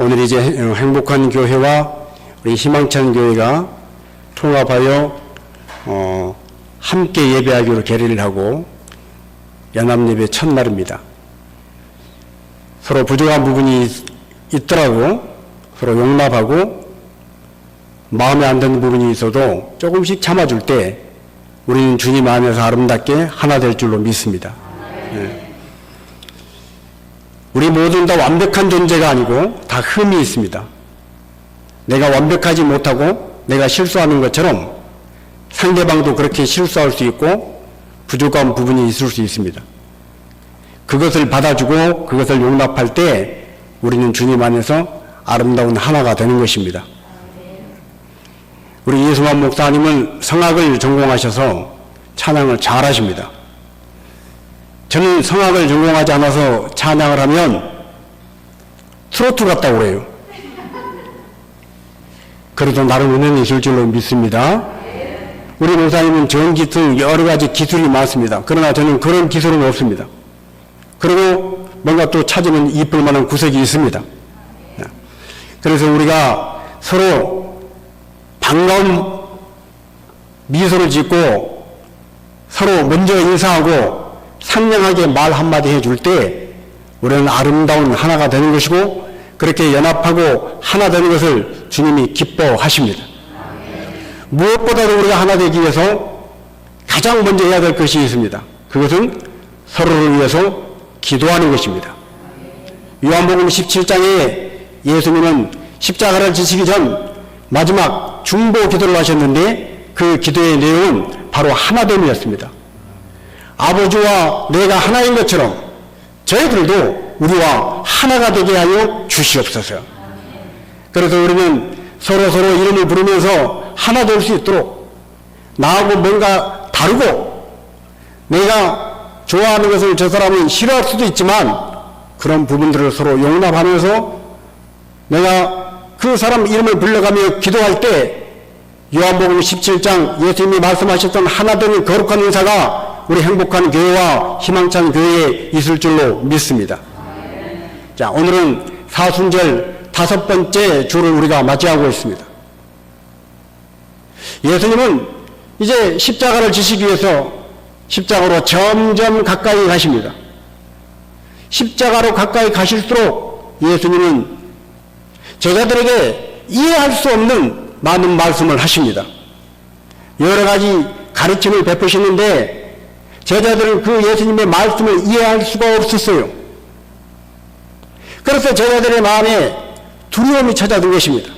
오늘 이제 행복한 교회와 우리 희망찬 교회가 통합하여 함께 예배하기로 결의를 하고 연합예배 첫날입니다. 서로 부족한 부분이 있더라도 서로 용납하고 마음에 안 드는 부분이 있어도 조금씩 참아줄 때 우리는 주님 안에서 아름답게 하나 될 줄로 믿습니다. 네. 우리 모두는 다 완벽한 존재가 아니고 다 흠이 있습니다. 내가 완벽하지 못하고 내가 실수하는 것처럼 상대방도 그렇게 실수할 수 있고 부족한 부분이 있을 수 있습니다. 그것을 받아주고 그것을 용납할 때 우리는 주님 안에서 아름다운 하나가 되는 것입니다. 우리 이승환 목사님은 성악을 전공하셔서 찬양을 잘하십니다. 저는 성악을 전공하지 않아서 찬양을 하면 트로트 같다고 그래요. 그래도 나름 은혜는 있을 줄로 믿습니다. 우리 목사님은 전기 등 여러 가지 기술이 많습니다. 그러나 저는 그런 기술은 없습니다. 그리고 뭔가 또 찾으면 이쁠 만한 구석이 있습니다. 그래서 우리가 서로 반가운 미소를 짓고 서로 먼저 인사하고 상냥하게 말 한마디 해줄 때 우리는 아름다운 하나가 되는 것이고 그렇게 연합하고 하나 되는 것을 주님이 기뻐하십니다. 무엇보다도 우리가 하나 되기 위해서 가장 먼저 해야 될 것이 있습니다. 그것은 서로를 위해서 기도하는 것입니다. 요한복음 17장에 예수님은 십자가를 지시기 전 마지막 중보 기도를 하셨는데 그 기도의 내용은 바로 하나됨이었습니다. 아버지와 내가 하나인 것처럼 저희들도 우리와 하나가 되게 하여 주시옵소서. 그래서 우리는 서로 이름을 부르면서 하나 될 수 있도록 나하고 뭔가 다르고 내가 좋아하는 것을 저 사람은 싫어할 수도 있지만 그런 부분들을 서로 용납하면서 내가 그 사람 이름을 불러가며 기도할 때 요한복음 17장 예수님이 말씀하셨던 하나 되는 거룩한 은사가 우리 행복한 교회와 희망찬 교회에 있을 줄로 믿습니다. 자, 오늘은 사순절 5번째 주를 우리가 맞이하고 있습니다. 예수님은 이제 십자가를 지시기 위해서 십자가로 점점 가까이 가십니다. 십자가로 가까이 가실수록 예수님은 제자들에게 이해할 수 없는 많은 말씀을 하십니다. 여러 가지 가르침을 베푸시는데 제자들은 그 예수님의 말씀을 이해할 수가 없었어요. 그래서 제자들의 마음에 두려움이 찾아든 것입니다.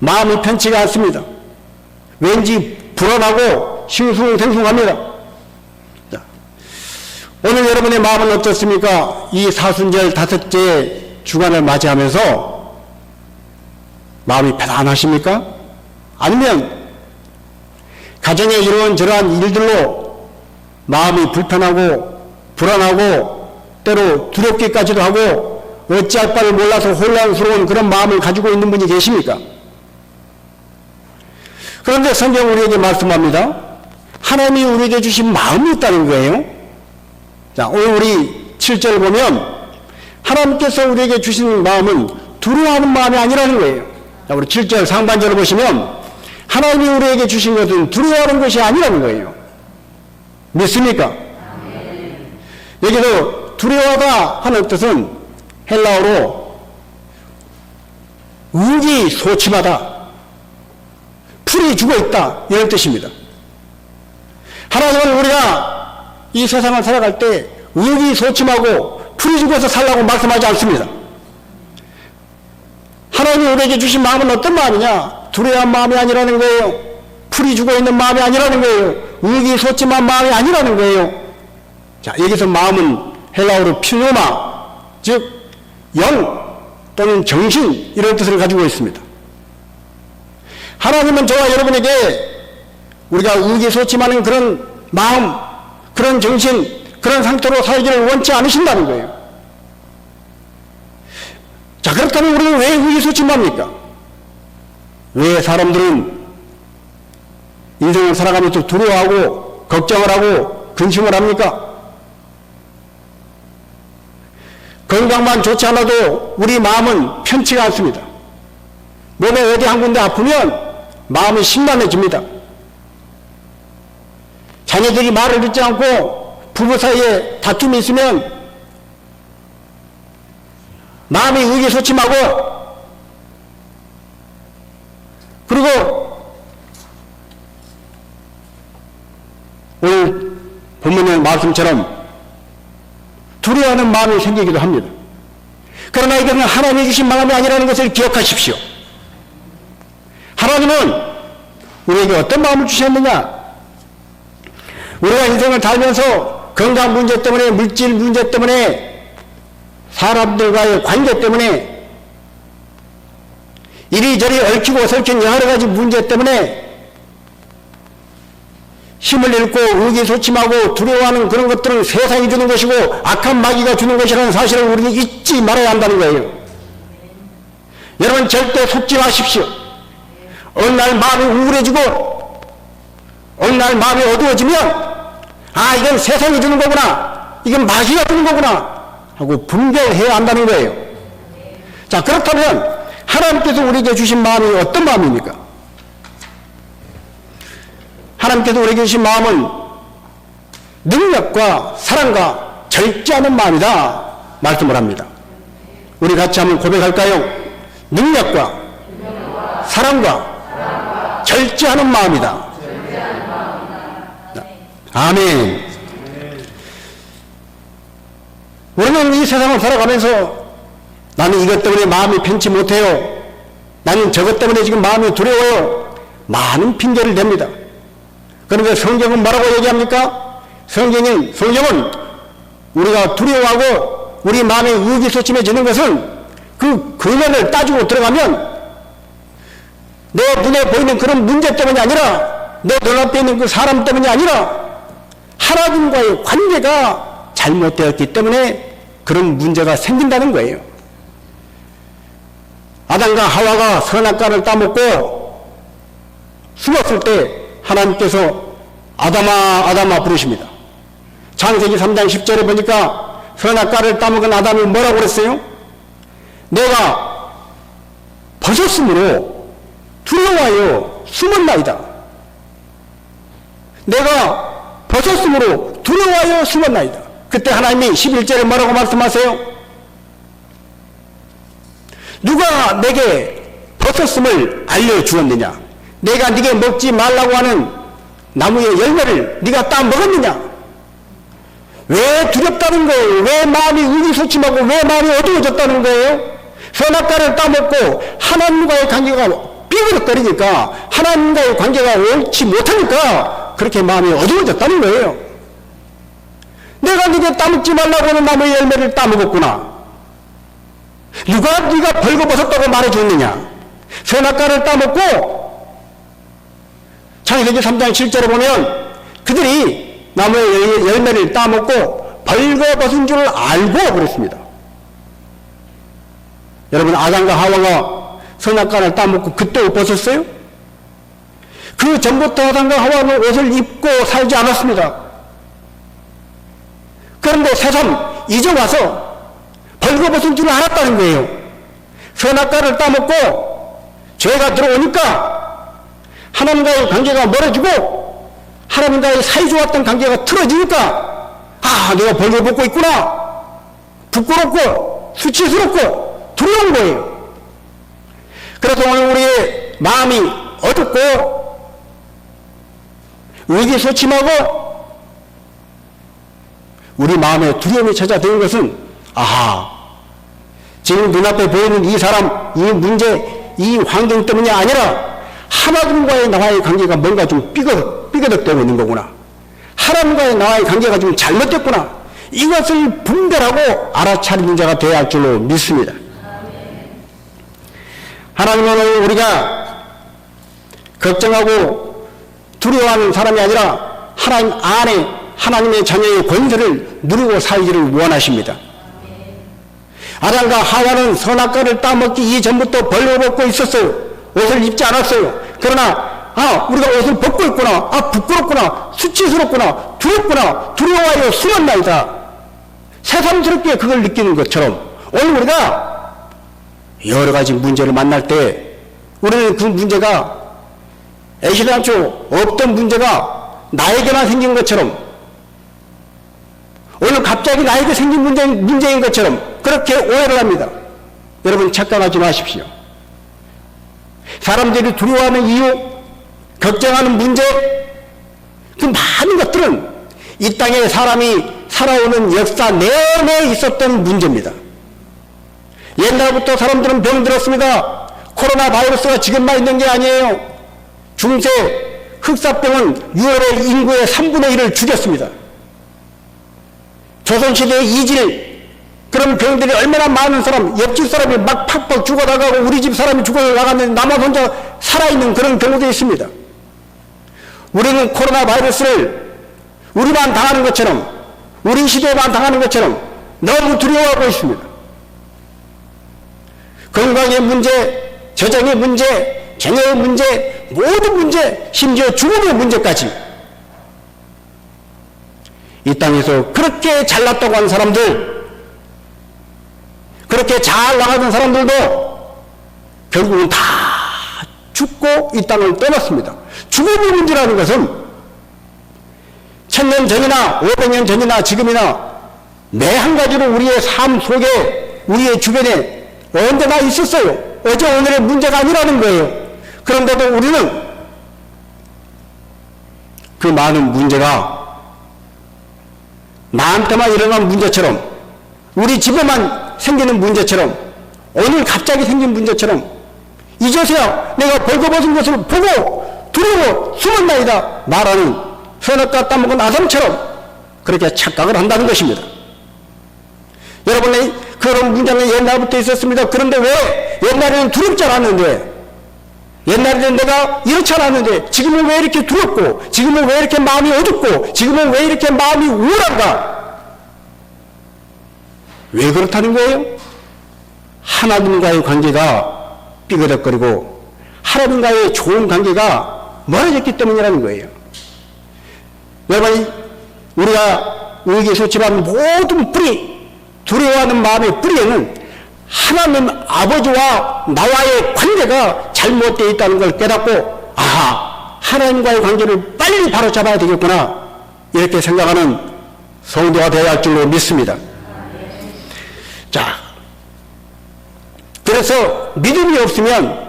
마음이 편치가 않습니다. 왠지 불안하고 싱숭생숭합니다. 자, 오늘 여러분의 마음은 어떻습니까? 이 사순절 5째 주간을 맞이하면서 마음이 편안하십니까? 아니면 가정에 이런저러한 일들로 마음이 불편하고 불안하고 때로 두렵기까지도 하고 어찌할 바를 몰라서 혼란스러운 그런 마음을 가지고 있는 분이 계십니까? 그런데 성경 우리에게 말씀합니다. 하나님이 우리에게 주신 마음이 있다는 거예요. 자, 오늘 우리 7절 보면 하나님께서 우리에게 주신 마음은 두려워하는 마음이 아니라는 거예요. 자, 우리 7절 상반절을 보시면 하나님이 우리에게 주신 것은 두려워하는 것이 아니라는 거예요. 믿습니까? 여기서 두려워하다 하는 뜻은 헬라어로 의기소침하다, 풀이 죽어있다 이런 뜻입니다. 하나님은 우리가 이 세상을 살아갈 때 의기소침하고 풀이 죽어서 살라고 말씀하지 않습니다. 하나님이 우리에게 주신 마음은 어떤 마음이냐? 두려워한 마음이 아니라는 거예요. 풀이 죽어있는 마음이 아니라는 거예요. 의기소침한 마음이 아니라는 거예요. 자, 여기서 마음은 헬라어로 피노마, 즉 영 또는 정신 이런 뜻을 가지고 있습니다. 하나님은 저와 여러분에게 우리가 의기소침하는 그런 마음, 그런 정신, 그런 상태로 살기를 원치 않으신다는 거예요. 자, 그렇다면 우리는 왜 의기소침합니까? 왜 사람들은 인생을 살아가면서 두려워하고 걱정을 하고 근심을 합니까? 건강만 좋지 않아도 우리 마음은 편치가 않습니다. 몸에 어디 한 군데 아프면 마음이 심란해집니다. 자녀들이 말을 듣지 않고 부부 사이에 다툼이 있으면 마음이 의기소침하고, 그리고 오늘 본문의 말씀처럼 두려워하는 마음이 생기기도 합니다. 그러나 이것은 하나님이 주신 마음이 아니라는 것을 기억하십시오. 하나님은 우리에게 어떤 마음을 주셨느냐? 우리가 인생을 살면서 건강 문제 때문에, 물질 문제 때문에, 사람들과의 관계 때문에, 이리저리 얽히고 설킨 여러 가지 문제 때문에 힘을 잃고 의기소침하고 두려워하는 그런 것들은 세상이 주는 것이고 악한 마귀가 주는 것이라는 사실을 우리는 잊지 말아야 한다는 거예요. 여러분, 절대 속지 마십시오. 어느 날 마음이 우울해지고 어느 날 마음이 어두워지면 이건 세상이 주는 거구나, 이건 마귀가 주는 거구나 하고 분별해야 한다는 거예요. 자, 그렇다면 하나님께서 우리에게 주신 마음이 어떤 마음입니까? 하나님께서 우리에게 주신 마음은 능력과 사랑과 절제하는 마음이다 말씀을 합니다. 우리 같이 한번 고백할까요? 능력과 사랑과 절제하는 마음이다. 아멘. 우리는 이 세상을 살아가면서 나는 이것 때문에 마음이 편치 못해요, 나는 저것 때문에 지금 마음이 두려워요, 많은 핑계를 댑니다. 그런데 성경은 뭐라고 얘기합니까? 성경은 우리가 두려워하고 우리 마음이 의기소침해지는 것은 그 근원을 따지고 들어가면 내 눈에 보이는 그런 문제 때문이 아니라, 내 눈앞에 있는 그 사람 때문이 아니라 하나님과의 관계가 잘못되었기 때문에 그런 문제가 생긴다는 거예요. 아담과 하와가 선악과를 따먹고 숨었을 때 하나님께서 아담아 아담아 부르십니다. 창세기 3장 10절에 보니까 선악과를 따먹은 아담이 뭐라고 그랬어요? 내가 벗었으므로 두려워하여 숨었나이다. 내가 벗었으므로 두려워하여 숨었나이다. 그때 하나님이 11절에 뭐라고 말씀하세요? 누가 내게 벗었음을 알려주었느냐? 내가 네게 먹지 말라고 하는 나무의 열매를 네가 따 먹었느냐? 왜 두렵다는 거예요? 왜 마음이 의기소침하고 왜 마음이 어두워졌다는 거예요? 선악과를 따먹고 하나님과의 관계가 삐그덕거리니까, 하나님과의 관계가 옳지 못하니까 그렇게 마음이 어두워졌다는 거예요. 내가 네게 따먹지 말라고 하는 나무의 열매를 따먹었구나. 누가 네가 벌거벗었다고 말해줬느냐? 선악과를 따먹고, 창세기 3장 7절에 보면 그들이 나무의 열매를 따먹고 벌거벗은 줄 알고 그랬습니다. 여러분, 아담과 하와가 선악과를 따먹고 그때 옷 벗었어요? 그 전부터 아담과 하와는 옷을 입고 살지 않았습니다. 그런데 새삼 이제 와서 벌거벗은 줄 알았다는 거예요. 선악과를 따먹고 죄가 들어오니까 하나님과의 관계가 멀어지고 하나님과의 사이좋았던 관계가 틀어지니까 내가 벌거벗고 있구나, 부끄럽고 수치스럽고 두려운 거예요. 그래서 오늘 우리의 마음이 어둡고 의기소침하고 우리 마음에 두려움이 찾아드는 것은 지금 눈앞에 보이는 이 사람, 이 문제, 이 환경 때문이 아니라 하나님과의 나와의 관계가 뭔가 좀 삐그덕되고 있는 거구나, 하나님과의 나와의 관계가 좀 잘못됐구나, 이것을 분별하고 알아차리는 자가 되어야 할 줄로 믿습니다. 하나님은 우리가 걱정하고 두려워하는 사람이 아니라 하나님 안에 하나님의 자녀의 권세를 누리고 살기를 원하십니다. 아담과 하와는 선악과를 따먹기 이전부터 벌거벗고 있었어요. 옷을 입지 않았어요. 그러나 우리가 옷을 벗고 있구나, 부끄럽구나, 수치스럽구나, 두렵구나, 두려워하여 숨었나이다. 새삼스럽게 그걸 느끼는 것처럼 오늘 우리가 여러 가지 문제를 만날 때 우리는 그 문제가 애시당초 없던 문제가 나에게만 생긴 것처럼, 오늘 갑자기 나에게 생긴 문제인 것처럼 그렇게 오해를 합니다. 여러분 착각하지 마십시오. 사람들이 두려워하는 이유, 걱정하는 문제, 그 많은 것들은 이 땅에 사람이 살아오는 역사 내내 있었던 문제입니다. 옛날부터 사람들은 병들었습니다. 코로나 바이러스가 지금만 있는 게 아니에요. 중세 흑사병은 6월의 인구의 3분의 1을 죽였습니다. 조선시대의 이질, 그런 병들이 얼마나 많은 사람, 옆집 사람이 막 팍팍 죽어나가고 우리 집 사람이 죽어나가는데 나만 혼자 살아있는 그런 경우도 있습니다. 우리는 코로나 바이러스를 우리만 당하는 것처럼, 우리 시대에만 당하는 것처럼 너무 두려워하고 있습니다. 건강의 문제, 재정의 문제, 경영의 문제, 모든 문제, 심지어 죽음의 문제까지 이 땅에서 그렇게 잘났다고 하는 사람들, 그렇게 잘 나가던 사람들도 결국은 다 죽고 이 땅을 떠났습니다. 죽음의 문제라는 것은 1000년 전이나 500년 전이나 지금이나 매 한 가지로 우리의 삶 속에, 우리의 주변에 언제나 있었어요. 어제 오늘의 문제가 아니라는 거예요. 그런데도 우리는 그 많은 문제가 나한테만 일어난 문제처럼, 우리 집에만 생기는 문제처럼, 오늘 갑자기 생긴 문제처럼 이제서야 내가 벌거벗은 것을 보고 두려워 숨었나이다 말하는 현악과 따먹은 아담처럼 그렇게 착각을 한다는 것입니다. 여러분의 그런 문제는 옛날부터 있었습니다. 그런데 왜 옛날에는 두렵지 않았는데, 옛날에는 내가 이렇지 않았는데 지금은 왜 이렇게 두렵고, 지금은 왜 이렇게 마음이 어둡고, 지금은 왜 이렇게 마음이 우울한가? 왜 그렇다는 거예요? 하나님과의 관계가 삐그덕거리고 하나님과의 좋은 관계가 멀어졌기 때문이라는 거예요. 여러분, 우리가 의기소침한 모든 뿌리, 두려워하는 마음의 뿌리에는 하나님 아버지와 나와의 관계가 잘못되어 있다는 걸 깨닫고, 아하, 하나님과의 관계를 빨리 바로잡아야 되겠구나, 이렇게 생각하는 성도가 되어야 할 줄로 믿습니다. 자, 그래서 믿음이 없으면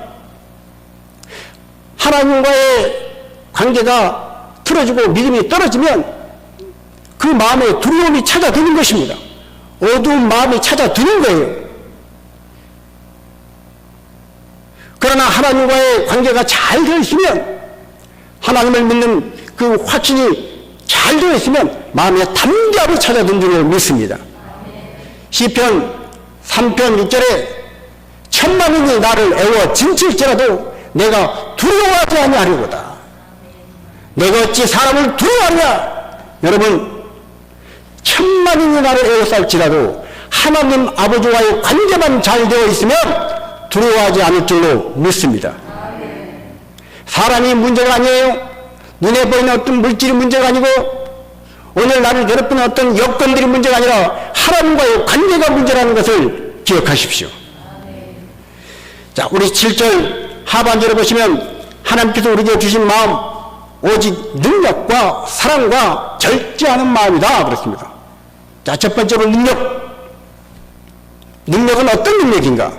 하나님과의 관계가 틀어지고 믿음이 떨어지면 그 마음에 두려움이 찾아드는 것입니다. 어두운 마음이 찾아드는 거예요. 그러나 하나님과의 관계가 잘 되어 있으면, 하나님을 믿는 그 확신이 잘 되어 있으면 마음에 담대함이 찾아드는 줄로 믿습니다. 시편 3편 6절에 천만인이 나를 애워 진칠지라도 내가 두려워하지 아니하려고다. 내가 어찌 사람을 두려워하냐? 여러분, 천만인이 나를 애워쌀지라도 하나님 아버지와의 관계만 잘 되어 있으면 두려워하지 않을 줄로 믿습니다. 사람이 문제가 아니에요. 눈에 보이는 어떤 물질이 문제가 아니고, 오늘 나를 괴롭히는 어떤 여건들이 문제가 아니라 하나님과의 관계가 문제라는 것을 기억하십시오. 자, 우리 7절 하반절에 보시면 하나님께서 우리에게 주신 마음, 오직 능력과 사랑과 절제하는 마음이다 그랬습니다. 자, 첫 번째로 능력은 어떤 능력인가?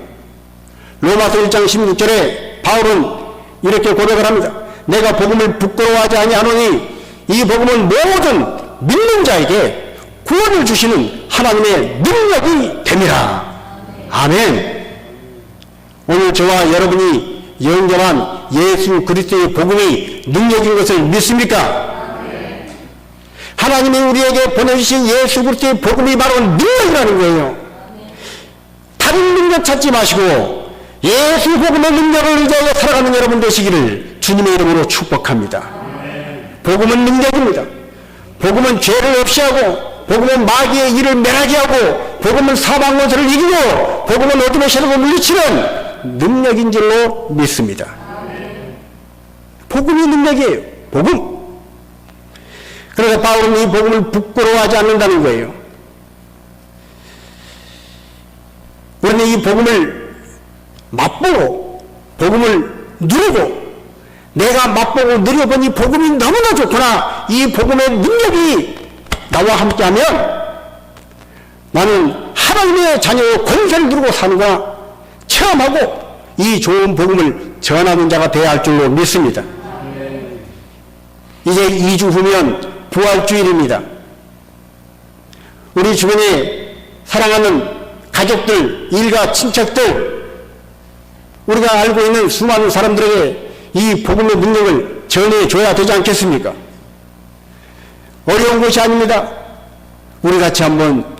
로마서 1장 16절에 바울은 이렇게 고백을 합니다. 내가 복음을 부끄러워하지 아니하노니 이 복음은 모든 믿는 자에게 구원을 주시는 하나님의 능력이 됨이라. 아멘. 오늘 저와 여러분이 영접한 예수 그리스도의 복음이 능력인 것을 믿습니까? 하나님이 우리에게 보내주신 예수 그리스도의 복음이 바로 능력이라는 거예요. 다른 능력 찾지 마시고 예수 복음의 능력을 의지하여 살아가는 여러분 되시기를 주님의 이름으로 축복합니다. 복음은 능력입니다. 복음은 죄를 없이 하고, 복음은 마귀의 일을 멸하게 하고, 복음은 사망 원수를 이기고, 복음은 어둠의 세력을 물리치는 능력인 줄로 믿습니다. 복음이 능력이에요. 복음. 그래서 바울은 이 복음을 부끄러워하지 않는다는 거예요. 우리는 이 복음을 맛보고 복음을 누리고 내가 맛보고 누려본 이 복음이 너무나 좋구나. 이 복음의 능력이 나와 함께하면 나는 하나님의 자녀의 권세를 누리고 사는구나 체험하고 이 좋은 복음을 전하는 자가 되어야 할 줄로 믿습니다. 이제 2주 후면 부활주일입니다. 우리 주변에 사랑하는 가족들, 일가, 친척들, 우리가 알고 있는 수많은 사람들에게 이 복음의 능력을 전해줘야 되지 않겠습니까? 어려운 것이 아닙니다. 우리 같이 한번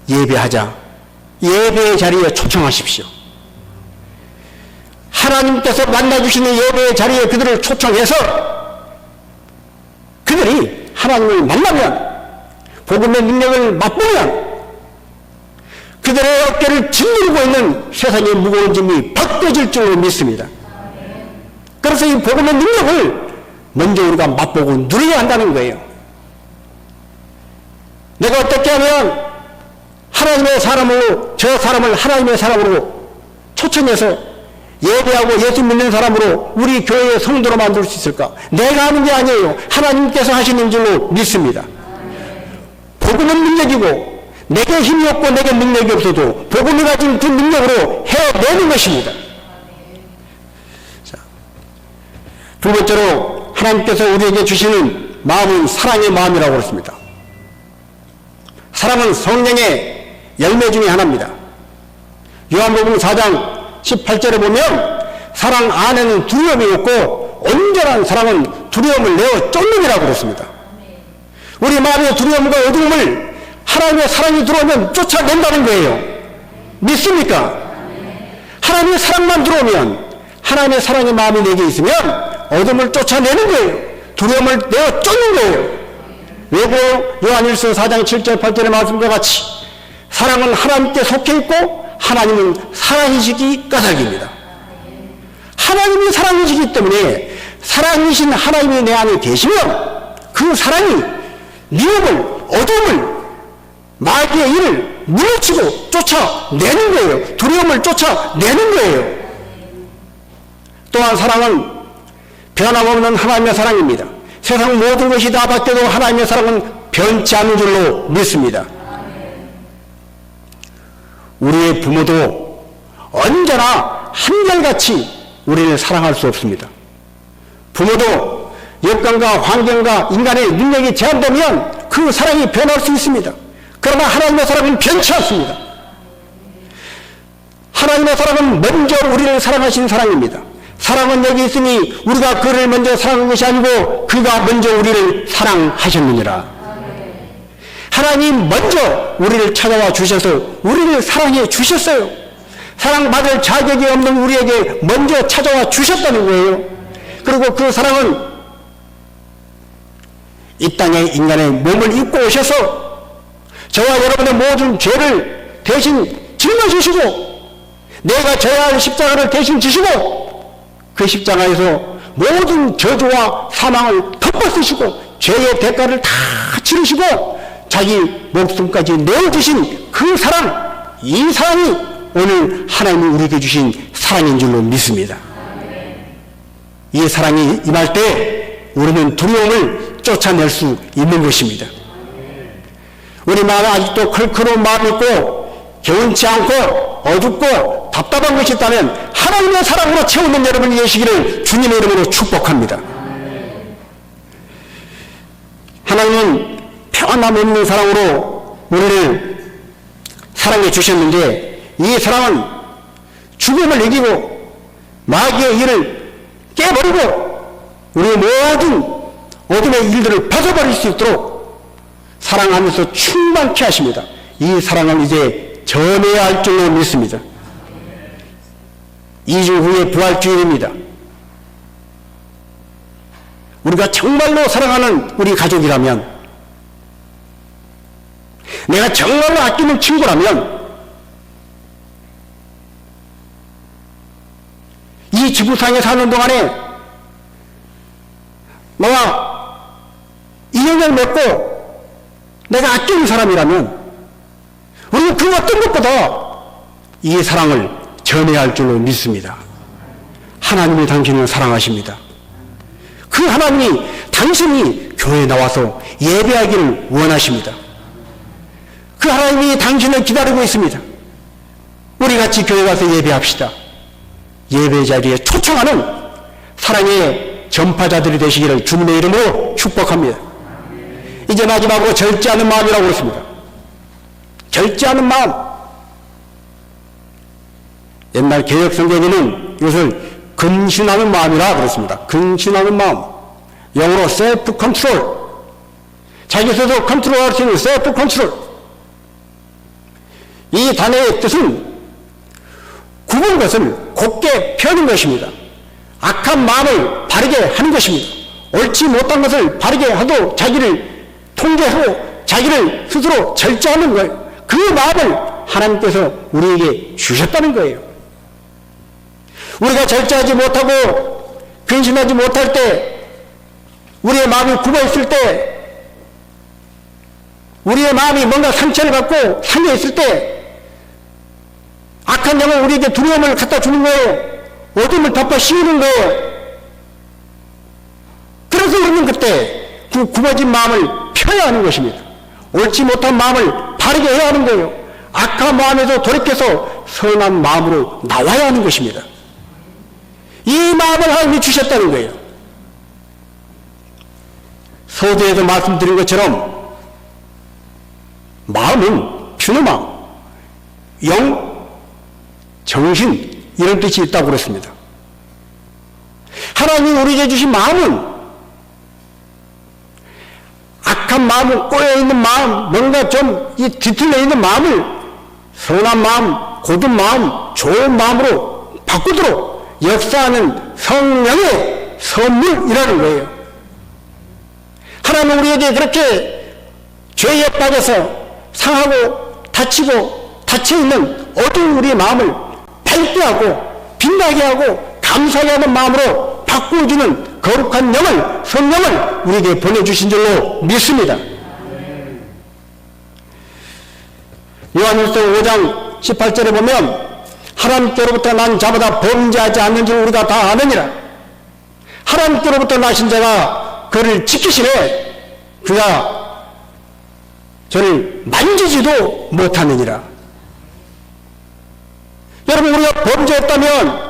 예배하자. 예배의 자리에 초청하십시오. 하나님께서 만나주시는 예배의 자리에 그들을 초청해서 그들이 하나님을 만나면 복음의 능력을 맛보면 그들의 어깨를 짓누르고 있는 세상의 무거운 짐이 벗겨질 줄로 믿습니다. 그래서 이 복음의 능력을 먼저 우리가 맛보고 누려야 한다는 거예요. 내가 어떻게 하면 하나님의 사람으로 저 사람을 하나님의 사람으로 초청해서 예배하고 예수 믿는 사람으로 우리 교회의 성도로 만들 수 있을까? 내가 하는 게 아니에요. 하나님께서 하시는 줄로 믿습니다. 복음은 능력이고 내게 힘이 없고 내게 능력이 없어도 복음이 가진 그 능력으로 해내는 것입니다. 자, 두 번째로 하나님께서 우리에게 주시는 마음은 사랑의 마음이라고 그랬습니다. 사랑은 성령의 열매 중에 하나입니다. 요한복음 4장 18절에 보면 사랑 안에는 두려움이 없고 온전한 사랑은 두려움을 내어 쫓는이라고 그랬습니다. 우리 마음의 두려움과 어두움을 하나님의 사랑이 들어오면 쫓아낸다는 거예요. 믿습니까? 하나님의 사랑만 들어오면 하나님의 사랑의 마음이 내게 있으면 어둠을 쫓아내는 거예요. 두려움을 내어 쫓는 거예요. 왜고 요한일서 4장 7절 8절의 말씀과 같이 사랑은 하나님께 속해 있고 하나님은 사랑이시기 까닭입니다. 하나님이 사랑이시기 때문에 사랑이신 하나님이 내 안에 계시면 그 사랑이 미움을 어둠을 마귀의 일을 물리치고 쫓아내는 거예요. 두려움을 쫓아내는 거예요. 또한 사랑은 변함없는 하나님의 사랑입니다. 세상 모든 것이 다 바뀌어도 하나님의 사랑은 변치 않는 줄로 믿습니다. 우리의 부모도 언제나 한결같이 우리를 사랑할 수 없습니다. 부모도 여건과 환경과 인간의 능력이 제한되면 그 사랑이 변할 수 있습니다. 그러나 하나님의 사랑은 변치 않습니다. 하나님의 사랑은 먼저 우리를 사랑하신 사랑입니다. 사랑은 여기 있으니 우리가 그를 먼저 사랑한 것이 아니고 그가 먼저 우리를 사랑하셨느니라. 하나님 먼저 우리를 찾아와 주셔서 우리를 사랑해 주셨어요. 사랑받을 자격이 없는 우리에게 먼저 찾아와 주셨다는 거예요. 그리고 그 사랑은 이 땅에 인간의 몸을 입고 오셔서 저와 여러분의 모든 죄를 대신 짊어지시고 내가 져야 할 십자가를 대신 지시고 그 십자가에서 모든 저주와 사망을 덮어쓰시고 죄의 대가를 다 치르시고 자기 목숨까지 내어주신 그 사랑, 이 사랑이 오늘 하나님이 우리에게 주신 사랑인 줄로 믿습니다. 이 사랑이 임할 때 우리는 두려움을 쫓아낼 수 있는 것입니다. 우리 마음에 아직도 컬컬한 마음이 있고 개운치 않고 어둡고 답답한 것이 있다면 하나님의 사랑으로 채우는 여러분이 계시기를 주님의 이름으로 축복합니다. 하나님은 변함없는 사랑으로 우리를 사랑해 주셨는데 이 사랑은 죽음을 이기고 마귀의 일을 깨버리고 우리의 모든 어둠의 일들을 벗어버릴 수 있도록 사랑 안에서 충만케 하십니다. 이 사랑을 이제 전해야 할 줄로 믿습니다. 2주 후에 부활주일입니다. 우리가 정말로 사랑하는 우리 가족이라면 내가 정말로 아끼는 친구라면 이 지구상에 사는 동안에 나와 인연을 맺고 내가 아끼는 사람이라면 우리는 그 어떤 것보다 이 사랑을 전해야 할 줄로 믿습니다. 하나님이 당신을 사랑하십니다. 그 하나님이 당신이 교회에 나와서 예배하기를 원하십니다. 그 하나님이 당신을 기다리고 있습니다. 우리 같이 교회 가서 예배합시다. 예배 자리에 초청하는 사랑의 전파자들이 되시기를 주님의 이름으로 축복합니다. 이제 마지막으로 절제하는 마음이라고 했습니다. 절제하는 마음. 옛날 개혁 성경에는 이것을 근신하는 마음이라 그랬습니다. 근신하는 마음. 영어로 self control. 자기 스스로 컨트롤할 수 있는 self control. 이 단어의 뜻은 굽은 것을 곧게 펴는 것입니다. 악한 마음을 바르게 하는 것입니다. 옳지 못한 것을 바르게 하고 자기를 통제하고 자기를 스스로 절제하는 거예요. 그 마음을 하나님께서 우리에게 주셨다는 거예요. 우리가 절제하지 못하고 근신하지 못할 때, 우리의 마음이 굽어 있을 때, 우리의 마음이 뭔가 상처를 받고 상해 있을 때 악한 영은 우리에게 두려움을 갖다 주는 거예요. 어둠을 덮어 씌우는 거예요. 그래서 우리는 그때 그 굽어진 마음을 펴야 하는 것입니다. 옳지 못한 마음을 바르게 해야 하는 거예요. 악한 마음에서 돌이켜서 선한 마음으로 나와야 하는 것입니다. 이 마음을 하나님이 주셨다는 거예요. 서두에도 말씀드린 것처럼 마음은 피는 마음, 영, 정신 이런 뜻이 있다고 그랬습니다. 하나님이 우리에게 주신 마음은 악한 마음은 꼬여있는 마음, 뭔가 좀 뒤틀려 있는 마음을 선한 마음, 고든 마음, 좋은 마음으로 바꾸도록 역사하는 성령의 선물이라는 거예요. 하나님은 우리에게 그렇게 죄에 빠져서 상하고 다치고 닫혀있는 어두운 우리의 마음을 밝게 하고 빛나게 하고 감사하게 하는 마음으로 바꾸어주는 거룩한 영을, 성령을 우리에게 보내주신 줄로 믿습니다. 요한일서 5장 18절에 보면 하나님께로부터 난 자보다 범죄하지 않는 줄 우리가 다 아느니라. 하나님께로부터 나신 자가 그를 지키시되 그가 저를 만지지도 못하느니라. 여러분, 우리가 범죄했다면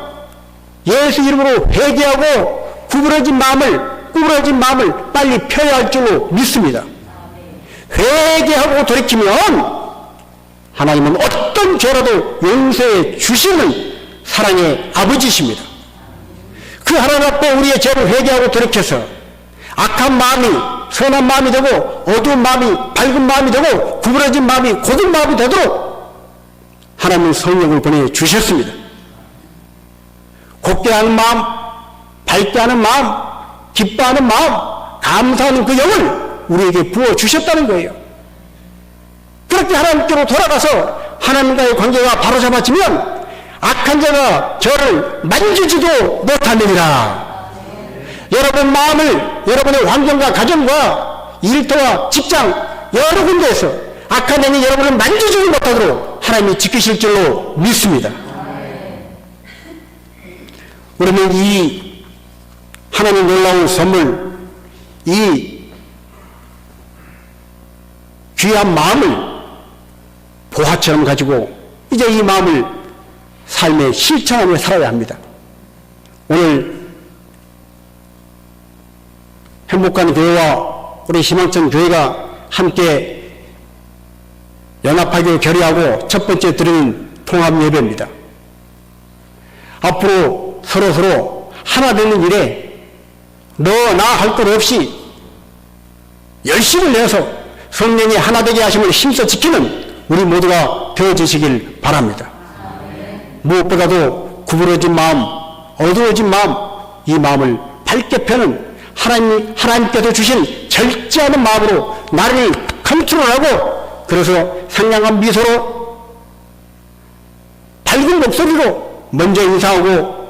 예수 이름으로 회개하고 구부러진 마음을 빨리 펴야 할 줄로 믿습니다. 회개하고 돌이키면 하나님은 어떤 죄라도 용서해 주시는 사랑의 아버지십니다. 그 하나님 앞에 우리의 죄를 회개하고 돌이켜서 악한 마음이 선한 마음이 되고 어두운 마음이 밝은 마음이 되고 구부러진 마음이 고든 마음이 되도록 하나님은 성령을 보내주셨습니다. 곱게 하는 마음, 밝게 하는 마음, 기뻐하는 마음, 감사하는 그 영을 우리에게 부어주셨다는 거예요. 그렇게 하나님께로 돌아가서 하나님과의 관계가 바로잡아지면 악한 자가 저를 만지지도 못하느니라. 여러분 마음을 여러분의 환경과 가정과 일터와 직장 여러 군데에서 악한 영이 여러분을 만지지 못하도록 하나님이 지키실 줄로 믿습니다. 우리는 이 하나님 놀라운 선물, 이 귀한 마음을 보화처럼 가지고 이제 이 마음을 삶의 실천하며 살아야 합니다. 오늘 행복한 교회와 우리 희망천 교회가 함께 연합하기로 결의하고 첫 번째 드리는 통합 예배입니다. 앞으로 서로 하나 되는 일에 너 나 할 것 없이 열심을 내서 성령이 하나 되게 하심을 힘써 지키는 우리 모두가 되어주시길 바랍니다. 무엇보다도 구부러진 마음, 어두워진 마음, 이 마음을 밝게 펴는 하나님께서 주신 절제하는 마음으로 나를 컨트롤하고 그래서 상냥한 미소로 밝은 목소리로 먼저 인사하고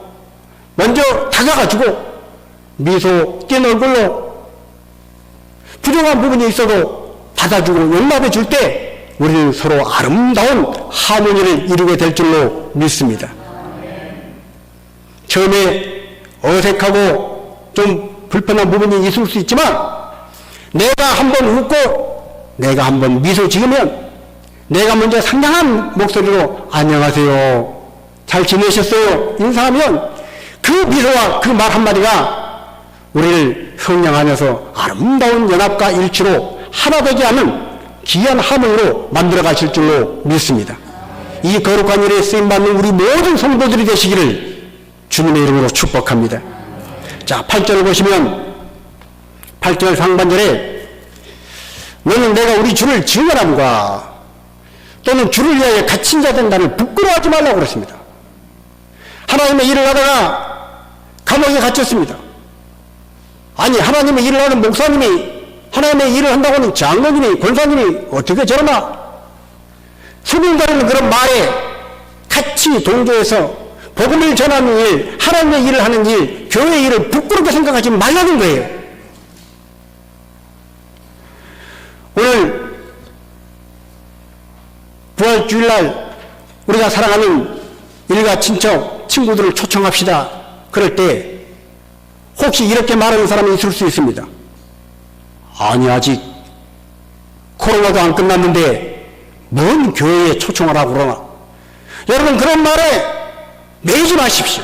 먼저 다가가지고 미소 띈 얼굴로 부족한 부분이 있어도 받아주고 용납해 줄 때 우리는 서로 아름다운 하모니를 이루게 될 줄로 믿습니다. 처음에 어색하고 좀 불편한 부분이 있을 수 있지만 내가 한번 웃고 내가 한번 미소 지으면 내가 먼저 상냥한 목소리로 안녕하세요, 잘 지내셨어요 인사하면 그 미소와 그 말 한마디가 우리를 성령하면서 아름다운 연합과 일치로 하나 되게 하는 귀한 하모니로 만들어 가실 줄로 믿습니다. 이 거룩한 일에 쓰임받는 우리 모든 성도들이 되시기를 주님의 이름으로 축복합니다. 자, 8절을 보시면 8절 상반절에 너는 내가 우리 주를 증언함과 또는 주를 위하여 갇힌 자 된 나를 부끄러워하지 말라고 그랬습니다. 하나님의 일을 하다가 감옥에 갇혔습니다. 아니, 하나님의 일을 하는 목사님이 하나님의 일을 한다고는 장로님이 권사님이 어떻게 저러나 수민거리는 그런 말에 같이 동조해서 복음을 전하는 일, 하나님의 일을 하는 일, 교회의 일을 부끄럽게 생각하지 말라는 거예요. 오늘 부활주일날 우리가 사랑하는 일가 친척, 친구들을 초청합시다. 그럴 때 혹시 이렇게 말하는 사람이 있을 수 있습니다. 아니, 아직 코로나도 안 끝났는데 뭔 교회에 초청을 하고 그러나. 여러분, 그런 말에 매이지 마십시오.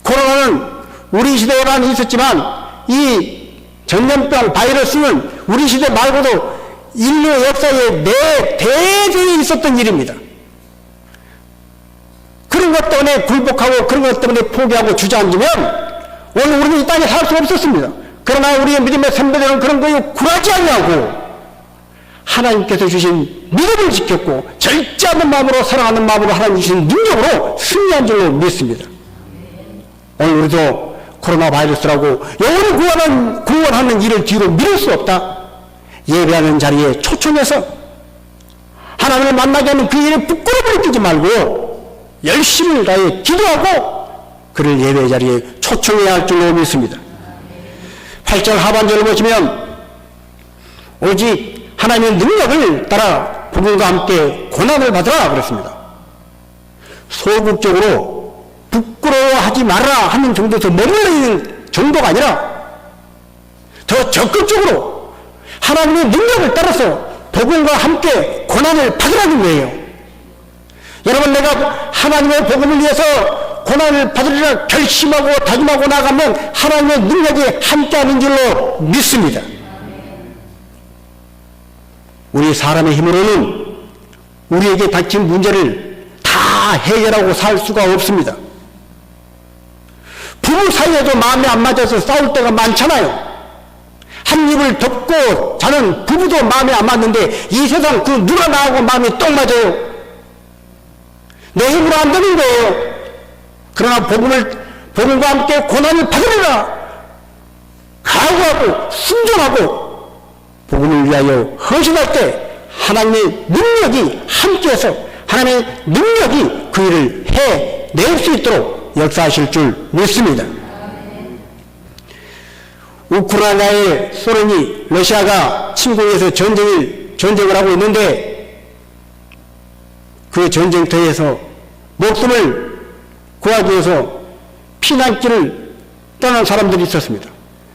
코로나는 우리 시대에만 있었지만 이 전염병 바이러스는 우리 시대 말고도 인류 역사에 대대에 있었던 일입니다. 그런 것 때문에 굴복하고 그런 것 때문에 포기하고 주저앉으면 오늘 우리는 이 땅에 살 수 없었습니다. 그러나 우리의 믿음의 선배들은 그런 거에 굴하지 않냐고 하나님께서 주신 믿음을 지켰고 절제하는 마음으로 사랑하는 마음으로 하나님 주신 능력으로 승리한 줄로 믿습니다. 오늘 우리도 코로나 바이러스라고 영혼을 구원하는 일을 뒤로 미룰 수 없다. 예배하는 자리에 초청해서 하나님을 만나게 하는 그 일에 부끄러움을 느끼지 말고 열심히 다해 기도하고 그를 예배 자리에 초청해야 할 줄로 믿습니다. 8절 하반절을 보시면 오직 하나님의 능력을 따라 복음과 함께 고난을 받으라 그랬습니다. 소극적으로 부끄러워하지 말아라 하는 정도에서 머물러 있는 정도가 아니라 더 적극적으로 하나님의 능력을 따라서 복음과 함께 고난을 받으라는 거예요. 여러분, 내가 하나님의 복음을 위해서 고난을 받으리라 결심하고 다짐하고 나가면 하나님의 능력이 함께하는 줄로 믿습니다. 우리 사람의 힘으로는 우리에게 닥친 문제를 다 해결하고 살 수가 없습니다. 부부 사이에도 마음이 안 맞아서 싸울 때가 많잖아요. 한 입을 덮고 자는 부부도 마음이 안 맞는데 이 세상 그 누가 나하고 마음이 똥 맞아요. 내 힘으로 안 되는 거예요. 그러나 복음과 함께 고난을 받으리라 각오하고 순종하고 복음을 위하여 헌신할 때 하나님의 능력이 함께해서 하나님의 능력이 그 일을 해낼 수 있도록 역사하실 줄 믿습니다. 우크라이나의 소련이 러시아가 침공해서 전쟁을 하고 있는데 그 전쟁터에서 목숨을 구하기 위해서 피난길을 떠난 사람들이 있었습니다.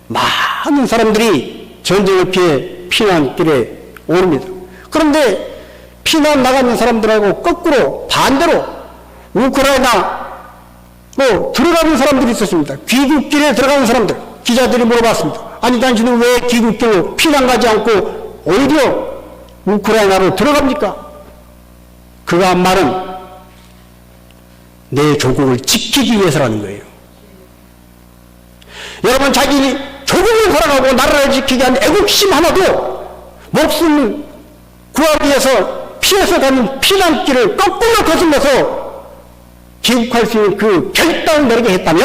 많은 사람들이 전쟁을 피해 피난길에 오릅니다. 그런데 피난 나가는 사람들하고 거꾸로 반대로 우크라이나 들어가는 사람들이 있었습니다. 귀국길에 들어가는 사람들. 기자들이 물어봤습니다. 아니, 당신은 왜 귀국길로 피난 가지 않고 오히려 우크라이나로 들어갑니까? 그가 한 말은 내 조국을 지키기 위해서라는 거예요. 여러분, 자기 조국을 사랑하고 나라를 지키기 위한 애국심 하나도 목숨 구하기 위해서 피해서 가는 피난길을 거꾸로 거슬러서 귀국할 수 있는 그 결단을 내리게 했다면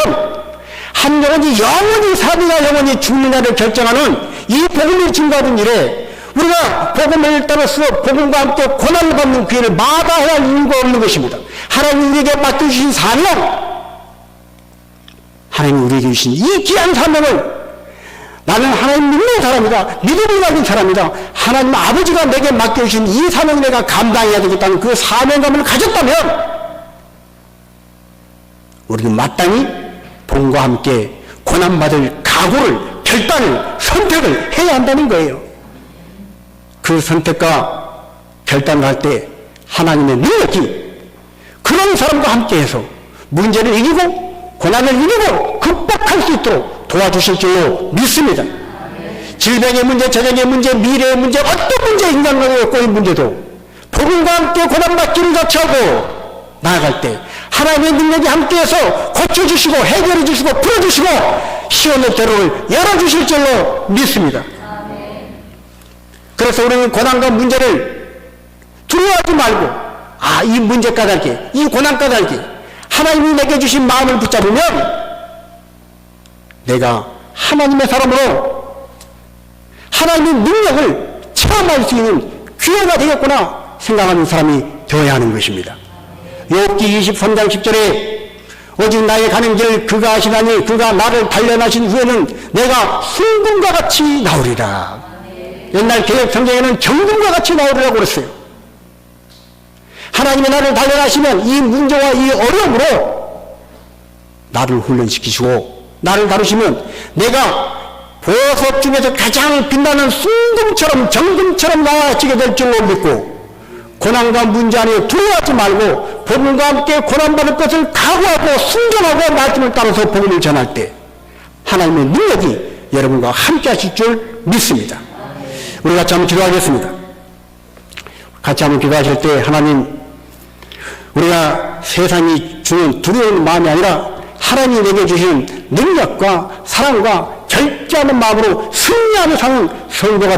한 영혼이 영원히 사느냐 영원히 죽느냐를 결정하는 이 복음이 증거하는 일에 우리가 복음을 따라서 복음과 함께 고난을 받는 그 일을 마다해야 할 이유가 없는 것입니다. 하나님 우리에게 맡겨주신 사명, 하나님 우리에게 주신 이 귀한 사명을 나는 하나님 믿는 사람이다. 믿음을 가진 사람이다. 하나님 아버지가 내게 맡겨주신 이 사명을 내가 감당해야 되겠다는 그 사명감을 가졌다면 우리는 마땅히 복음과 함께 고난받을 각오를, 결단을, 선택을 해야 한다는 거예요. 그 선택과 결단을 할 때 하나님의 능력이 그런 사람과 함께해서 문제를 이기고 고난을 이기고 극복할 수 있도록 도와주실 줄로 믿습니다. 질병의 문제, 재정의 문제, 미래의 문제, 어떤 문제, 인간관계에 꼬인 문제도 복음과 함께 고난받기를 자처하고 나아갈 때 하나님의 능력이 함께해서 고쳐주시고 해결해주시고 풀어주시고 시온의 대로를 열어주실 줄로 믿습니다. 그래서 우리는 고난과 문제를 두려워하지 말고 이 문제 까닭에, 이 고난 까닭에 하나님이 내게 주신 마음을 붙잡으면 내가 하나님의 사람으로 하나님의 능력을 체험할 수 있는 기회가 되겠구나 생각하는 사람이 되어야 하는 것입니다. 욥기 23장 10절에 오직 나의 가는 길 그가 아시나니 그가 나를 단련하신 후에는 내가 순금과 같이 나오리라. 옛날 개혁 성경에는 정금과 같이 나오리라고 그랬어요. 하나님이 나를 단련하시면 이 문제와 이 어려움으로 나를 훈련시키시고 나를 다루시면 내가 보석 중에서 가장 빛나는 순금처럼 정금처럼 나아지게 될 줄로 믿고 고난과 문제 안에 두려워하지 말고 복음과 함께 고난받을 것을 각오하고 순종하고 말씀을 따라서 복음을 전할 때 하나님의 능력이 여러분과 함께 하실 줄 믿습니다. 우리 같이 한번 기도하겠습니다. 같이 한번 기도하실 때 하나님, 우리가 세상이 주는 두려운 마음이 아니라 하나님이 내게 주신 능력과 사랑과 결제하는 마음으로 승리하는 성도가 되겠습니다.